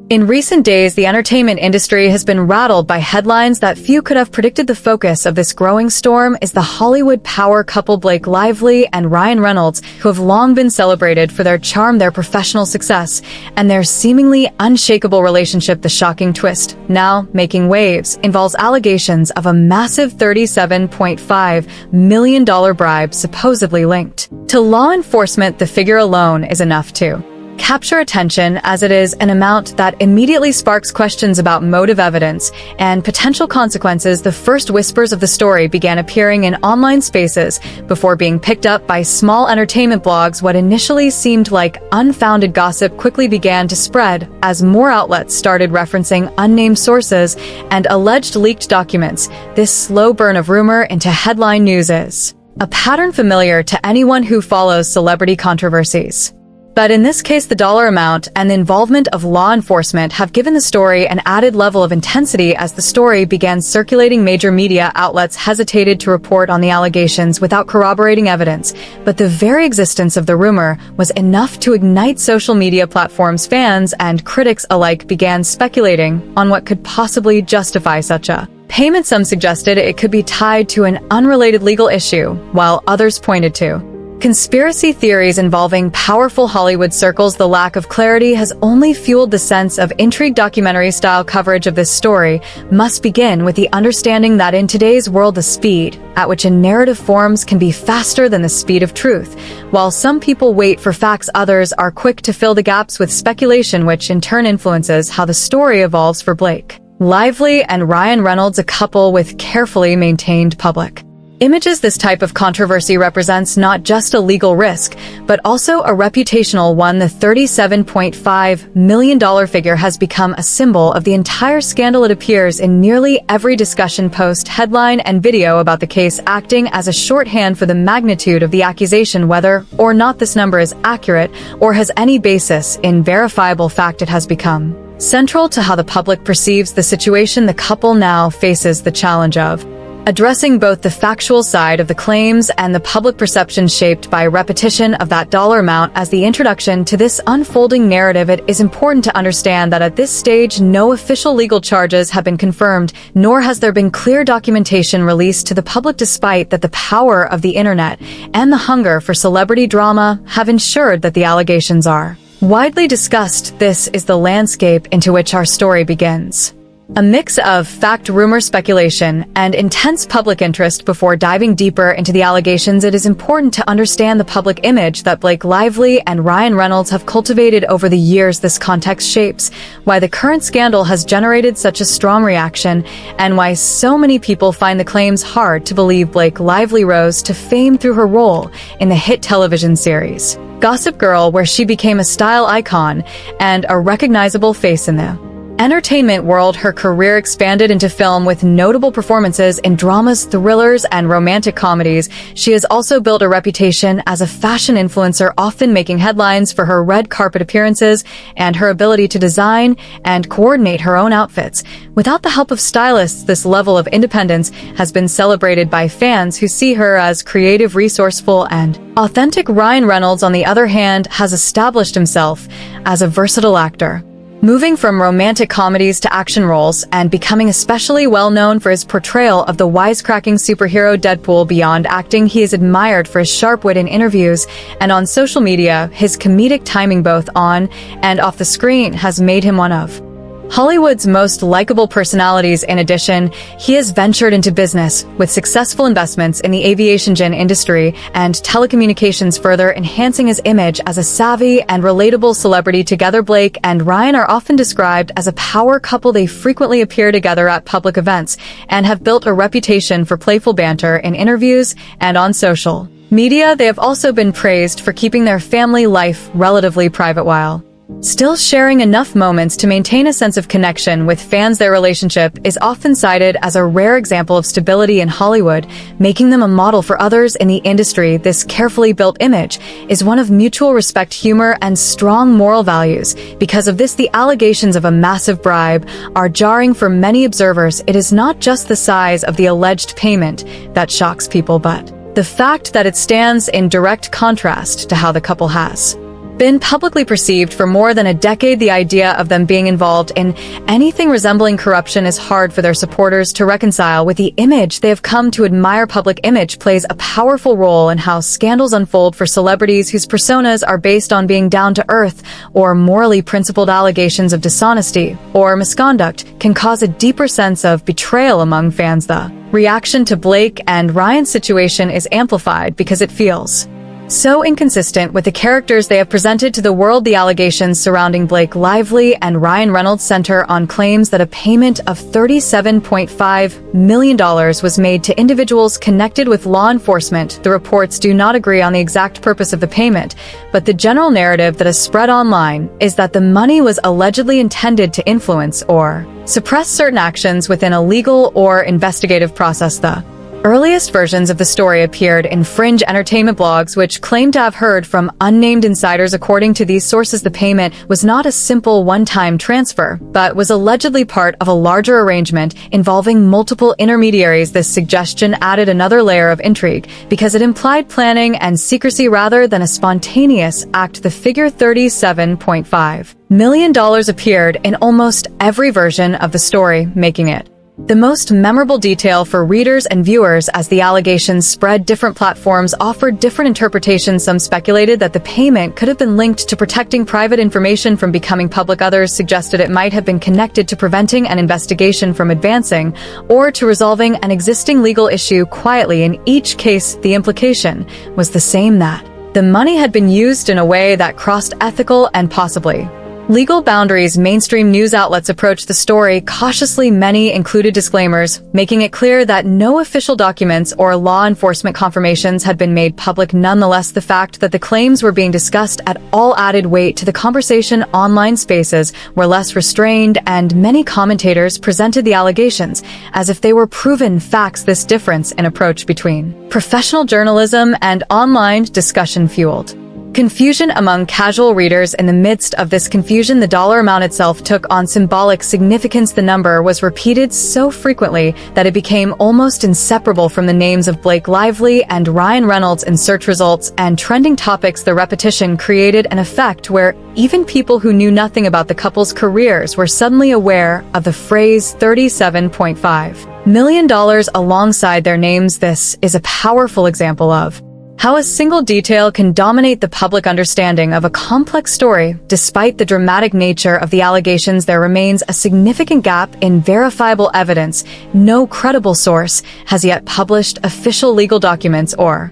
In recent days, the entertainment industry has been rattled by headlines that few could have predicted. The focus of this growing storm is the Hollywood power couple Blake Lively and Ryan Reynolds, who have long been celebrated for their charm, their professional success, and their seemingly unshakable relationship. The shocking twist, now making waves, involves allegations of a massive $37.5 million bribe supposedly linked to law enforcement. The figure alone is enough to capture attention, as it is an amount that immediately sparks questions about motive, evidence, and potential consequences. The first whispers of the story began appearing in online spaces before being picked up by small entertainment blogs. What initially seemed like unfounded gossip quickly began to spread as more outlets started referencing unnamed sources and alleged leaked documents. This slow burn of rumor into headline news is a pattern familiar to anyone who follows celebrity controversies. But in this case, the dollar amount and the involvement of law enforcement have given the story an added level of intensity. As the story began circulating, major media outlets hesitated to report on the allegations without corroborating evidence, but the very existence of the rumor was enough to ignite social media platforms. Fans and critics alike began speculating on what could possibly justify such a payment. Some suggested it could be tied to an unrelated legal issue, while others pointed to conspiracy theories involving powerful Hollywood circles. The lack of clarity has only fueled the sense of intrigue. Documentary-style coverage of this story must begin with the understanding that in today's world, the speed at which a narrative forms can be faster than the speed of truth. While some people wait for facts, others are quick to fill the gaps with speculation, which in turn influences how the story evolves. For Blake Lively and Ryan Reynolds, a couple with carefully maintained public images, this type of controversy represents not just a legal risk, but also a reputational one. The $37.5 million figure has become a symbol of the entire scandal. It appears in nearly every discussion post, headline, and video about the case, acting as a shorthand for the magnitude of the accusation. Whether or not this number is accurate or has any basis in verifiable fact, it has become central to how the public perceives the situation. The couple now faces the challenge of addressing both the factual side of the claims and the public perception shaped by repetition of that dollar amount. As the introduction to this unfolding narrative, it is important to understand that at this stage, no official legal charges have been confirmed, nor has there been clear documentation released to the public. Despite that, the power of the internet and the hunger for celebrity drama have ensured that the allegations are widely discussed. This is the landscape into which our story begins. A mix of fact, rumor, speculation, and intense public interest. Before diving deeper into the allegations, it is important to understand the public image that Blake Lively and Ryan Reynolds have cultivated over the years. This context shapes why the current scandal has generated such a strong reaction and why so many people find the claims hard to believe. Blake Lively rose to fame through her role in the hit television series Gossip Girl, where she became a style icon and a recognizable face in the entertainment world. Her career expanded into film with notable performances in dramas, thrillers, and romantic comedies. She has also built a reputation as a fashion influencer, often making headlines for her red carpet appearances and her ability to design and coordinate her own outfits. Without the help of stylists, this level of independence has been celebrated by fans who see her as creative, resourceful, and authentic. Ryan Reynolds, on the other hand, has established himself as a versatile actor, moving from romantic comedies to action roles and becoming especially well known for his portrayal of the wisecracking superhero Deadpool. Beyond acting, he is admired for his sharp wit in interviews and on social media. His comedic timing both on and off the screen has made him one of Hollywood's most likable personalities. In addition, he has ventured into business with successful investments in the aviation industry and telecommunications, further enhancing his image as a savvy and relatable celebrity. Together, Blake and Ryan are often described as a power couple. They frequently appear together at public events and have built a reputation for playful banter in interviews and on social media. They have also been praised for keeping their family life relatively private while still sharing enough moments to maintain a sense of connection with fans. Their relationship is often cited as a rare example of stability in Hollywood, making them a model for others in the industry. This carefully built image is one of mutual respect, humor, and strong moral values. Because of this, the allegations of a massive bribe are jarring for many observers. It is not just the size of the alleged payment that shocks people, but the fact that it stands in direct contrast to how the couple has been publicly perceived for more than a decade, the idea of them being involved in anything resembling corruption is hard for their supporters to reconcile with the image they have come to admire. Public image plays a powerful role in how scandals unfold for celebrities whose personas are based on being down to earth or morally principled. Allegations of dishonesty or misconduct can cause a deeper sense of betrayal among fans. The reaction to Blake and Ryan's situation is amplified because it feels so inconsistent with the characters they have presented to the world. The allegations surrounding Blake Lively and Ryan Reynolds center on claims that a payment of $37.5 million was made to individuals connected with law enforcement. The reports do not agree on the exact purpose of the payment, but the general narrative that has spread online is that the money was allegedly intended to influence or suppress certain actions within a legal or investigative process. The earliest versions of the story appeared in fringe entertainment blogs, which claimed to have heard from unnamed insiders. According to these sources, the payment was not a simple one-time transfer, but was allegedly part of a larger arrangement involving multiple intermediaries. This suggestion added another layer of intrigue because it implied planning and secrecy rather than a spontaneous act. The figure $37.5 million appeared in almost every version of the story, making it the most memorable detail for readers and viewers. As the allegations spread, different platforms offered different interpretations. Some speculated that the payment could have been linked to protecting private information from becoming public. Others suggested it might have been connected to preventing an investigation from advancing or to resolving an existing legal issue quietly. In each case, the implication was the same: that the money had been used in a way that crossed ethical and possibly legal boundaries. Mainstream news outlets approached the story cautiously. Many included disclaimers, making it clear that no official documents or law enforcement confirmations had been made public. Nonetheless, the fact that the claims were being discussed at all added weight to the conversation. Online spaces were less restrained, and many commentators presented the allegations as if they were proven facts. This difference in approach between professional journalism and online discussion fueled confusion among casual readers. In the midst of this confusion, the dollar amount itself took on symbolic significance. The number was repeated so frequently that it became almost inseparable from the names of Blake Lively and Ryan Reynolds in search results and trending topics. The repetition created an effect where even people who knew nothing about the couple's careers were suddenly aware of the phrase $37.5 million alongside their names. This is a powerful example of how a single detail can dominate the public understanding of a complex story. Despite the dramatic nature of the allegations, there remains a significant gap in verifiable evidence. No credible source has yet published official legal documents or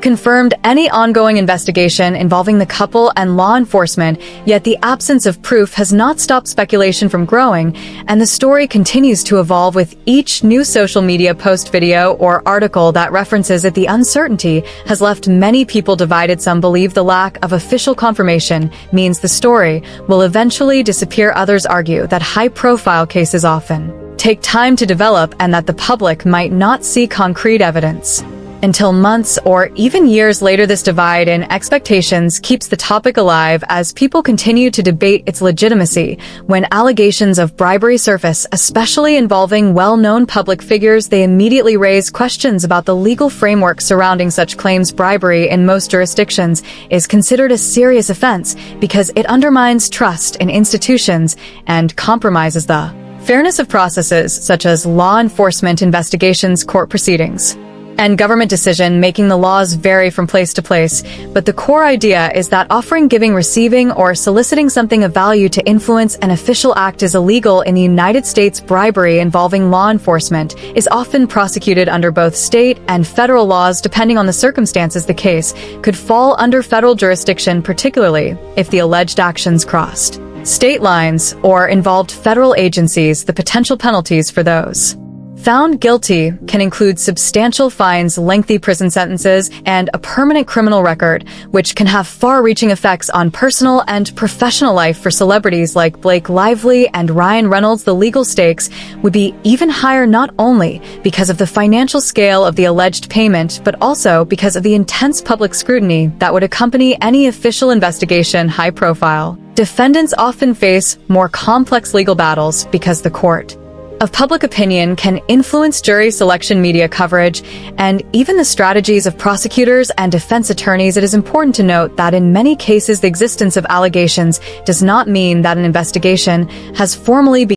confirmed any ongoing investigation involving the couple and law enforcement, yet the absence of proof has not stopped speculation from growing, and the story continues to evolve with each new social media post, video, or article that references it. The uncertainty has left many people divided. Some believe the lack of official confirmation means the story will eventually disappear. Others argue that high-profile cases often take time to develop and that the public might not see concrete evidence until months or even years later. This divide in expectations keeps the topic alive as people continue to debate its legitimacy. When allegations of bribery surface, especially involving well-known public figures, they immediately raise questions about the legal framework surrounding such claims. Bribery in most jurisdictions is considered a serious offense because it undermines trust in institutions and compromises the fairness of processes such as law enforcement investigations, court proceedings, and government decision-making. The laws vary from place to place, but the core idea is that offering, giving, receiving, or soliciting something of value to influence an official act is illegal. In the United States, bribery involving law enforcement is often prosecuted under both state and federal laws. Depending on the circumstances, the case could fall under federal jurisdiction, particularly if the alleged actions crossed state lines or involved federal agencies. The potential penalties for those found guilty can include substantial fines, lengthy prison sentences, and a permanent criminal record, which can have far-reaching effects on personal and professional life. For celebrities like Blake Lively and Ryan Reynolds, the legal stakes would be even higher, not only because of the financial scale of the alleged payment, but also because of the intense public scrutiny that would accompany any official investigation. High-profile defendants often face more complex legal battles because the court of public opinion can influence jury selection, media coverage, and even the strategies of prosecutors and defense attorneys. It is important to note that in many cases, the existence of allegations does not mean that an investigation has formally begun.